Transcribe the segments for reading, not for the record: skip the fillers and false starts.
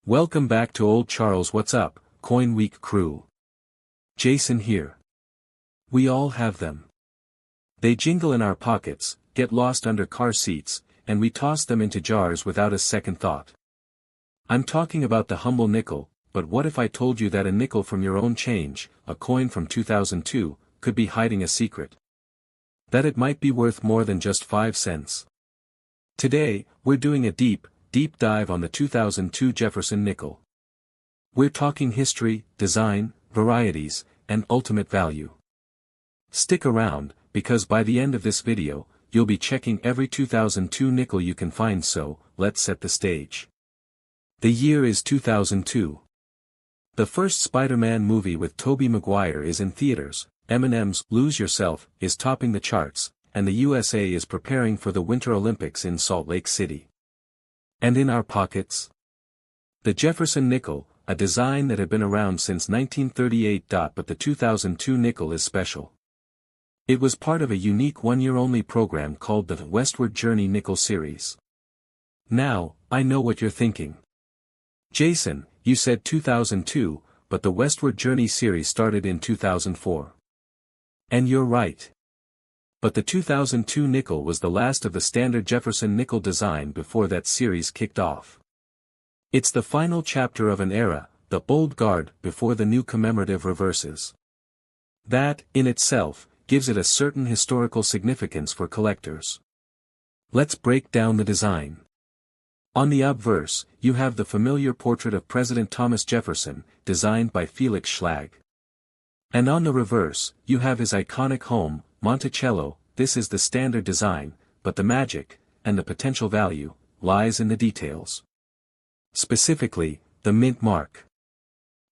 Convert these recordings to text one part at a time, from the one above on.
Welcome back to Old Charles. What's up, Coin Week crew? Jason here. We all have them. They jingle in our pockets, get lost under car seats, and we toss them into jars without a second thought. I'm talking about the humble nickel, but what if I told you that a nickel from your own change, a coin from 2002, could be hiding a secret? That it might be worth more than just 5 cents. Today, we're doing a deep dive on the 2002 Jefferson nickel. We're talking history, design, varieties, and ultimate value. Stick around, because by the end of this video, you'll be checking every 2002 nickel you can find, so let's set the stage. The year is 2002. The first Spider-Man movie with Tobey Maguire is in theaters, Eminem's Lose Yourself is topping the charts, and the USA is preparing for the Winter Olympics in Salt Lake City. And in our pockets? The Jefferson nickel, a design that had been around since 1938. But the 2002 nickel is special. It was part of a unique one-year-only program called the Westward Journey Nickel Series. Now, I know what you're thinking. Jason, you said 2002, but the Westward Journey series started in 2004. And you're right. But the 2002 nickel was the last of the standard Jefferson nickel design before that series kicked off. It's the final chapter of an era, the old guard before the new commemorative reverses. That, in itself, gives it a certain historical significance for collectors. Let's break down the design. On the obverse, you have the familiar portrait of President Thomas Jefferson, designed by Felix Schlag. And on the reverse, you have his iconic home, Monticello. This is the standard design, but the magic, and the potential value, lies in the details. Specifically, the mint mark.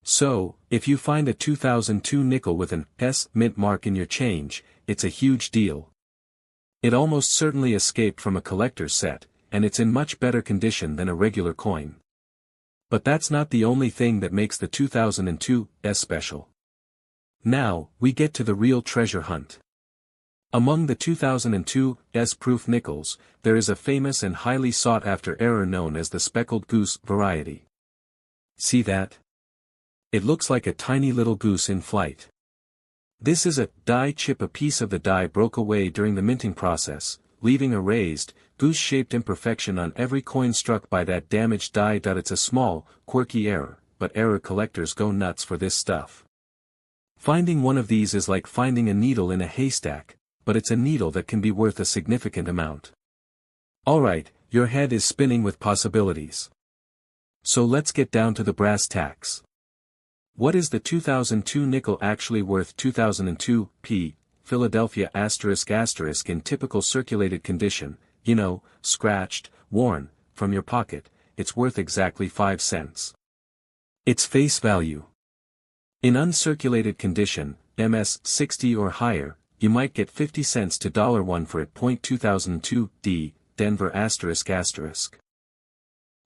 So, if you find a 2002 nickel with an S mint mark in your change, it's a huge deal. It almost certainly escaped from a collector's set, and it's in much better condition than a regular coin. But that's not the only thing that makes the 2002 S special. Now, we get to the real treasure hunt. Among the 2002 S-proof nickels, there is a famous and highly sought-after error known as the speckled goose variety. See that? It looks like a tiny little goose in flight. This is a die chip. A piece of the die broke away during the minting process, leaving a raised, goose-shaped imperfection on every coin struck by that damaged die. It's a small, quirky error, but error collectors go nuts for this stuff. Finding one of these is like finding a needle in a haystack, but it's a needle that can be worth a significant amount. Alright, your head is spinning with possibilities. So let's get down to the brass tacks. What is the 2002 nickel actually worth? 2002 P. Philadelphia *** in typical circulated condition, scratched, worn, from your pocket, it's worth exactly 5 cents. Its face value. In uncirculated condition, MS 60 or higher, you might get 50 cents to $1 for it. 2002 D. Denver ***.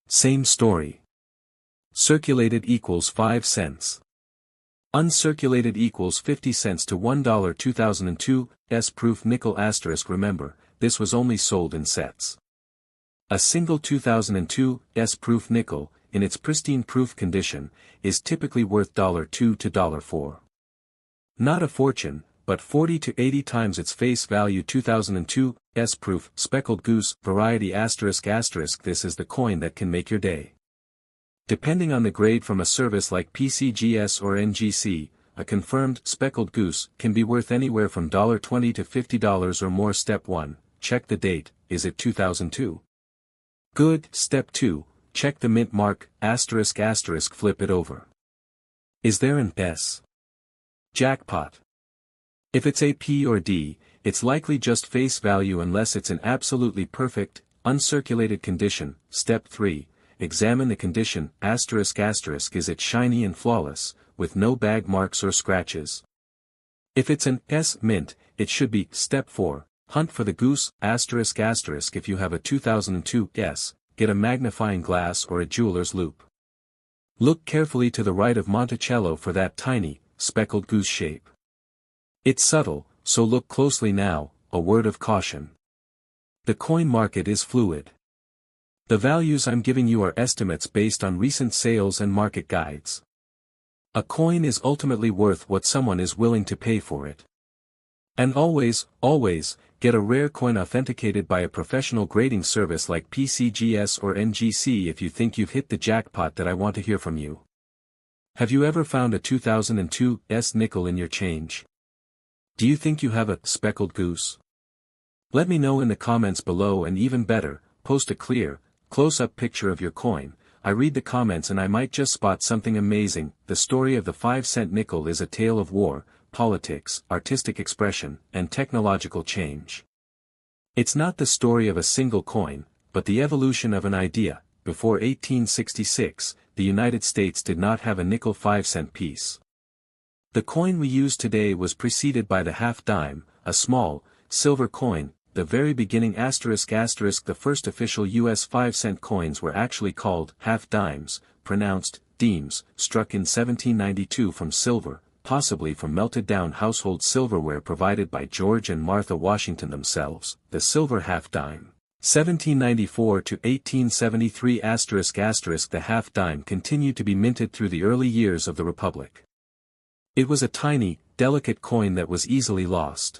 Same story. Circulated equals 5 cents. Uncirculated equals 50 cents to $1. 2002 S-proof nickel **. Remember, this was only sold in sets. A single 2002 S-proof nickel, in its pristine proof condition, is typically worth $2 to $4. Not a fortune, but 40 to 80 times its face value. 2002 S-proof speckled goose variety ***. This is the coin that can make your day. Depending on the grade from a service like PCGS or NGC, a confirmed speckled goose can be worth anywhere from $20 to $50 or more. Step 1, check the date. Is it 2002? Good. Step 2, check the mint mark, ***. Flip it over. Is there an S? Jackpot. If it's a P or D, it's likely just face value unless it's in absolutely perfect, uncirculated condition. Step 3, examine the condition, ***. Is it shiny and flawless, with no bag marks or scratches? If it's an S mint, it should be. Step 4, hunt for the goose, ***. If you have a 2002 S, get a magnifying glass or a jeweler's loupe. Look carefully to the right of Monticello for that tiny, speckled goose shape. It's subtle, so look closely now. A word of caution. The coin market is fluid. The values I'm giving you are estimates based on recent sales and market guides. A coin is ultimately worth what someone is willing to pay for it. And always, get a rare coin authenticated by a professional grading service like PCGS or NGC if you think you've hit the jackpot. That I want to hear from you. Have you ever found a 2002 nickel in your change? Do you think you have a speckled goose? Let me know in the comments below, and even better, post a clear, close-up picture of your coin. I read the comments and I might just spot something amazing. The story of the 5-cent nickel is a tale of war, politics, artistic expression, and technological change. It's not the story of a single coin, but the evolution of an idea. Before 1866, the United States did not have a nickel 5-cent piece. The coin we use today was preceded by the half-dime, a small, silver coin. The very beginning ***, the first official U.S. 5-cent coins were actually called half-dimes, pronounced deems, struck in 1792 from silver, possibly from melted-down household silverware provided by George and Martha Washington themselves, the silver half-dime. 1794 to 1873 ***, the half-dime continued to be minted through the early years of the Republic. It was a tiny, delicate coin that was easily lost.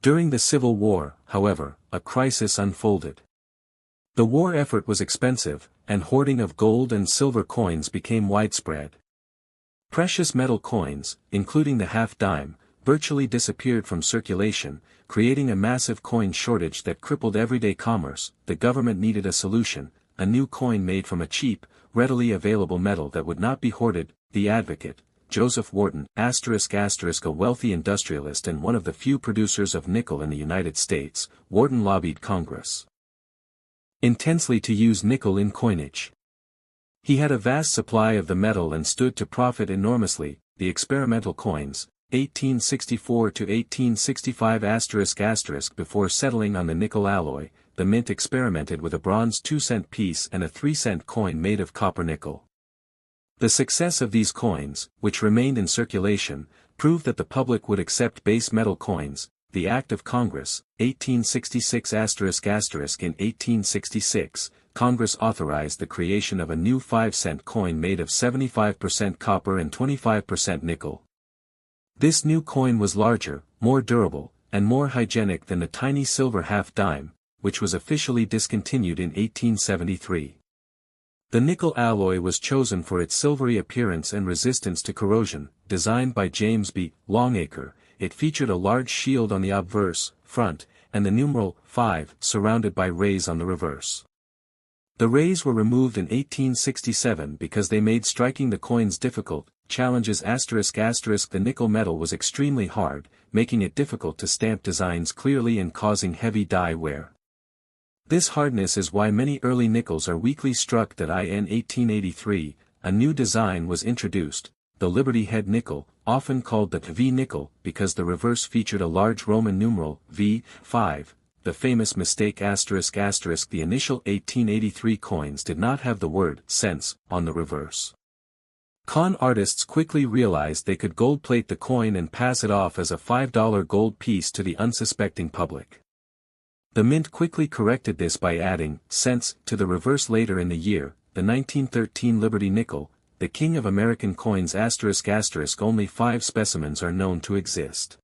During the Civil War, however, a crisis unfolded. The war effort was expensive, and hoarding of gold and silver coins became widespread. Precious metal coins, including the half-dime, virtually disappeared from circulation, creating a massive coin shortage that crippled everyday commerce. The government needed a solution, a new coin made from a cheap, readily available metal that would not be hoarded. The advocate, Joseph Wharton, ***, a wealthy industrialist and one of the few producers of nickel in the United States, Wharton lobbied Congress intensely to use nickel in coinage. He had a vast supply of the metal and stood to profit enormously. The experimental coins, 1864 to 1865 ***, before settling on the nickel alloy, the mint experimented with a bronze 2-cent piece and a 3-cent coin made of copper-nickel. The success of these coins, which remained in circulation, proved that the public would accept base metal coins. The Act of Congress, 1866 ***, in 1866, Congress authorized the creation of a new 5-cent coin made of 75% copper and 25% nickel. This new coin was larger, more durable, and more hygienic than the tiny silver half-dime, which was officially discontinued in 1873. The nickel alloy was chosen for its silvery appearance and resistance to corrosion. Designed by James B. Longacre, it featured a large shield on the obverse, front, and the numeral 5 surrounded by rays on the reverse. The rays were removed in 1867 because they made striking the coins difficult. Challenges ***, the nickel metal was extremely hard, making it difficult to stamp designs clearly and causing heavy die wear. This hardness is why many early nickels are weakly struck. In 1883, a new design was introduced, the Liberty Head nickel, often called the V nickel because the reverse featured a large Roman numeral, V5, the famous mistake ***. The initial 1883 coins did not have the word cents on the reverse. Con artists quickly realized they could gold-plate the coin and pass it off as a $5 gold piece to the unsuspecting public. The mint quickly corrected this by adding cents to the reverse later in the year. The 1913 Liberty nickel, the king of American coins ***, only 5 specimens are known to exist.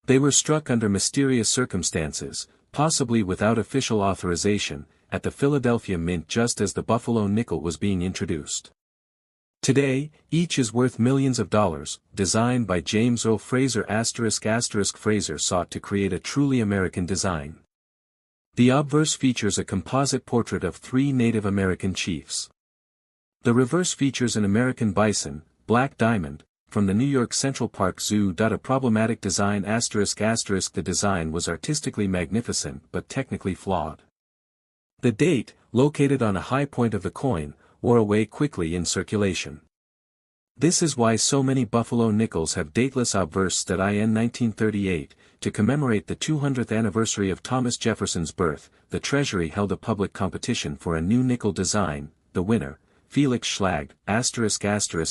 They were struck under mysterious circumstances, possibly without official authorization, at the Philadelphia Mint just as the Buffalo nickel was being introduced. Today, each is worth millions of dollars. Designed by James O. Fraser ***, Fraser sought to create a truly American design. The obverse features a composite portrait of 3 Native American chiefs. The reverse features an American bison, black diamond, from the New York Central Park Zoo. A problematic design ***, the design was artistically magnificent but technically flawed. The date, located on a high point of the coin, wore away quickly in circulation. This is why so many Buffalo nickels have dateless obverse. In 1938, to commemorate the 200th anniversary of Thomas Jefferson's birth, the Treasury held a public competition for a new nickel design. The winner, Felix Schlag, ***,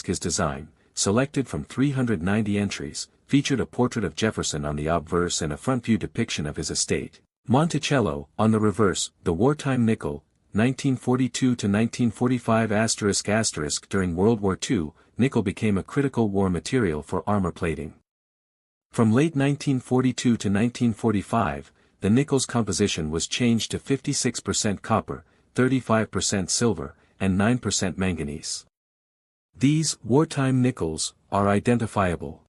his design, selected from 390 entries, featured a portrait of Jefferson on the obverse and a front view depiction of his estate, Monticello, on the reverse. The wartime nickel, 1942 to 1945 ***. During World War II, nickel became a critical war material for armor plating. From late 1942 to 1945, the nickel's composition was changed to 56% copper, 35% silver, and 9% manganese. These wartime nickels are identifiable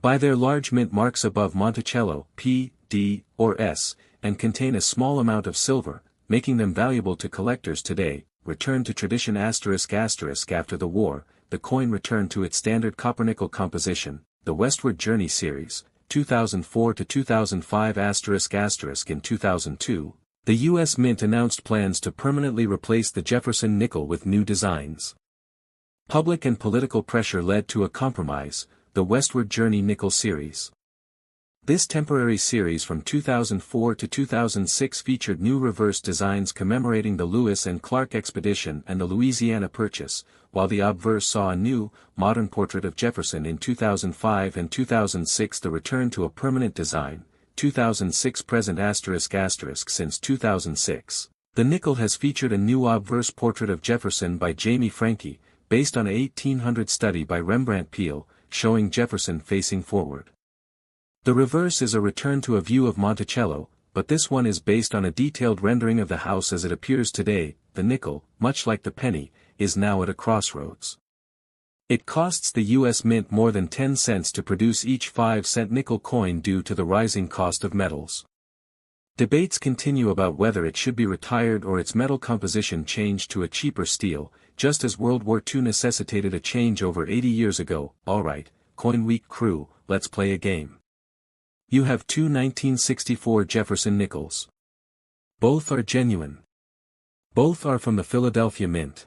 by their large mint marks above Monticello, P, D, or S, and contain a small amount of silver, making them valuable to collectors today. Return to tradition ***. After the war, the coin returned to its standard copper-nickel composition, the Westward Journey series, 2004 to 2005 ***. In 2002, the U.S. Mint announced plans to permanently replace the Jefferson nickel with new designs. Public and political pressure led to a compromise, the Westward Journey nickel series. This temporary series from 2004 to 2006 featured new reverse designs commemorating the Lewis and Clark expedition and the Louisiana Purchase, while the obverse saw a new, modern portrait of Jefferson in 2005 and 2006. The return to a permanent design, 2006 present ***. Since 2006, the nickel has featured a new obverse portrait of Jefferson by Jamie Franke, based on a 1800 study by Rembrandt Peale, showing Jefferson facing forward. The reverse is a return to a view of Monticello, but this one is based on a detailed rendering of the house as it appears today. The nickel, much like the penny, is now at a crossroads. It costs the U.S. Mint more than 10 cents to produce each 5-cent nickel coin due to the rising cost of metals. Debates continue about whether it should be retired or its metal composition changed to a cheaper steel, just as World War II necessitated a change over 80 years ago. Alright, Coin Week crew, let's play a game. You have two 1964 Jefferson nickels. Both are genuine. Both are from the Philadelphia Mint.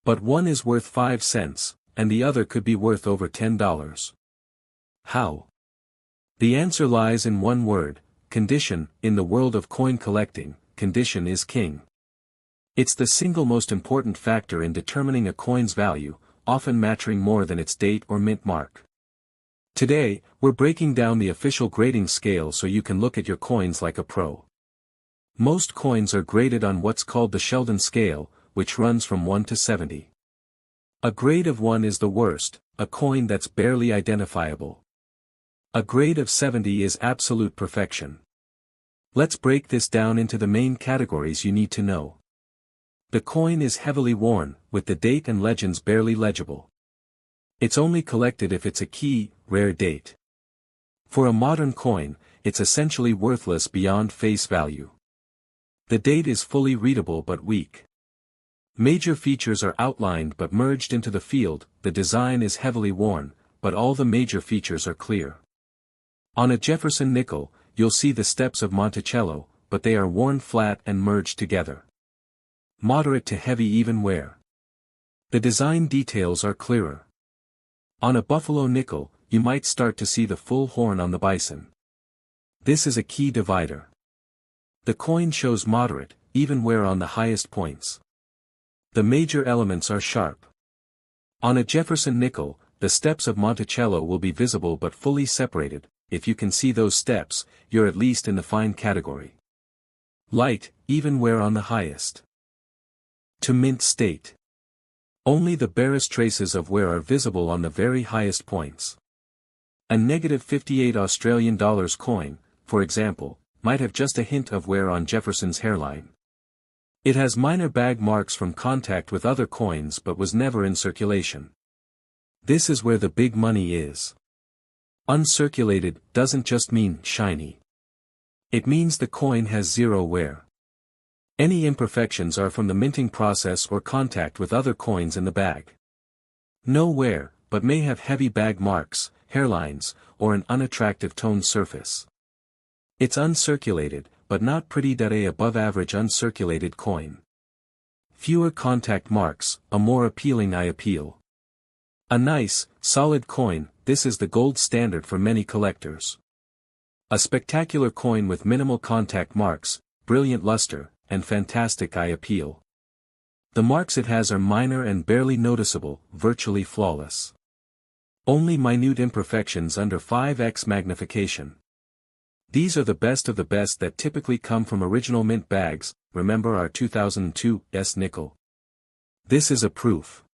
But one is worth 5 cents, and the other could be worth over $10. How? The answer lies in one word: condition. In the world of coin collecting, condition is king. It's the single most important factor in determining a coin's value, often mattering more than its date or mint mark. Today, we're breaking down the official grading scale so you can look at your coins like a pro. Most coins are graded on what's called the Sheldon scale, which runs from 1 to 70. A grade of 1 is the worst, a coin that's barely identifiable. A grade of 70 is absolute perfection. Let's break this down into the main categories you need to know. The coin is heavily worn, with the date and legends barely legible. It's only collected if it's a key, rare date. For a modern coin, it's essentially worthless beyond face value. The date is fully readable but weak. Major features are outlined but merged into the field. The design is heavily worn, but all the major features are clear. On a Jefferson nickel, you'll see the steps of Monticello, but they are worn flat and merged together. Moderate to heavy even wear. The design details are clearer. On a Buffalo nickel, you might start to see the full horn on the Bison. This is a key divider. The coin shows moderate, even wear on the highest points. The major elements are sharp. On a Jefferson nickel, the steps of Monticello will be visible but fully separated. If you can see those steps, you're at least in the fine category. Light, even wear on the highest. To mint state. Only the barest traces of wear are visible on the very highest points. A negative 58 Australian dollars coin, for example, might have just a hint of wear on Jefferson's hairline. It has minor bag marks from contact with other coins but was never in circulation. This is where the big money is. Uncirculated doesn't just mean shiny. It means the coin has zero wear. Any imperfections are from the minting process or contact with other coins in the bag. No wear, but may have heavy bag marks, hairlines, or an unattractive toned surface. It's uncirculated, but not pretty. A above average uncirculated coin. Fewer contact marks, a more appealing eye appeal. A nice, solid coin. This is the gold standard for many collectors. A spectacular coin with minimal contact marks, brilliant luster, and fantastic eye appeal. The marks it has are minor and barely noticeable, virtually flawless. Only minute imperfections under 5x magnification. These are the best of the best that typically come from original mint bags. remember our 2002 S nickel? This is a proof.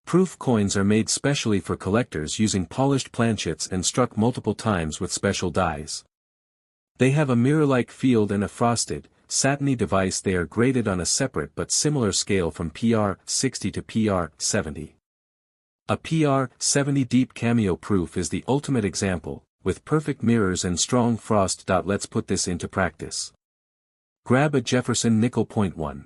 Proof coins are made specially for collectors using polished planchets and struck multiple times with special dies. They have a mirror-like field and a frosted, satiny device. They are graded on a separate but similar scale from PR60 to PR70. A PR70 deep cameo proof is the ultimate example, with perfect mirrors and strong frost. Let's put this into practice. Grab a Jefferson nickel. Point 1.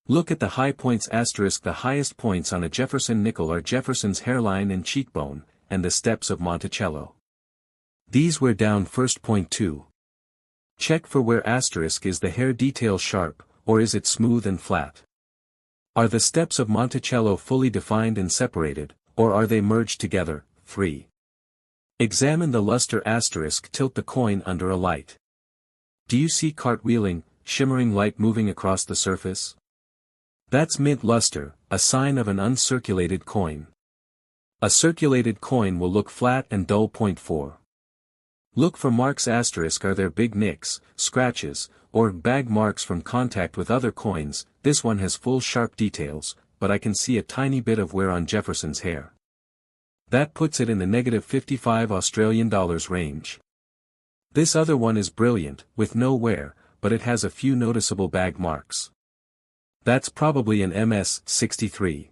Look at the high points. The highest points on a Jefferson nickel are Jefferson's hairline and cheekbone, and the steps of Monticello. These wear down first. Point 2. Check for where is the hair detail sharp, or is it smooth and flat? Are the steps of Monticello fully defined and separated, or are they merged together? 3. Examine the luster. Tilt the coin under a light. Do you see cartwheeling, shimmering light moving across the surface? That's mint luster, a sign of an uncirculated coin. A circulated coin will look flat and dull. Point 4. Look for marks. Are there big nicks, scratches, or bag marks from contact with other coins? This one has full sharp details, but I can see a tiny bit of wear on Jefferson's hair. That puts it in the -55 Australian dollars range. This other one is brilliant, with no wear, but it has a few noticeable bag marks. That's probably an MS-63.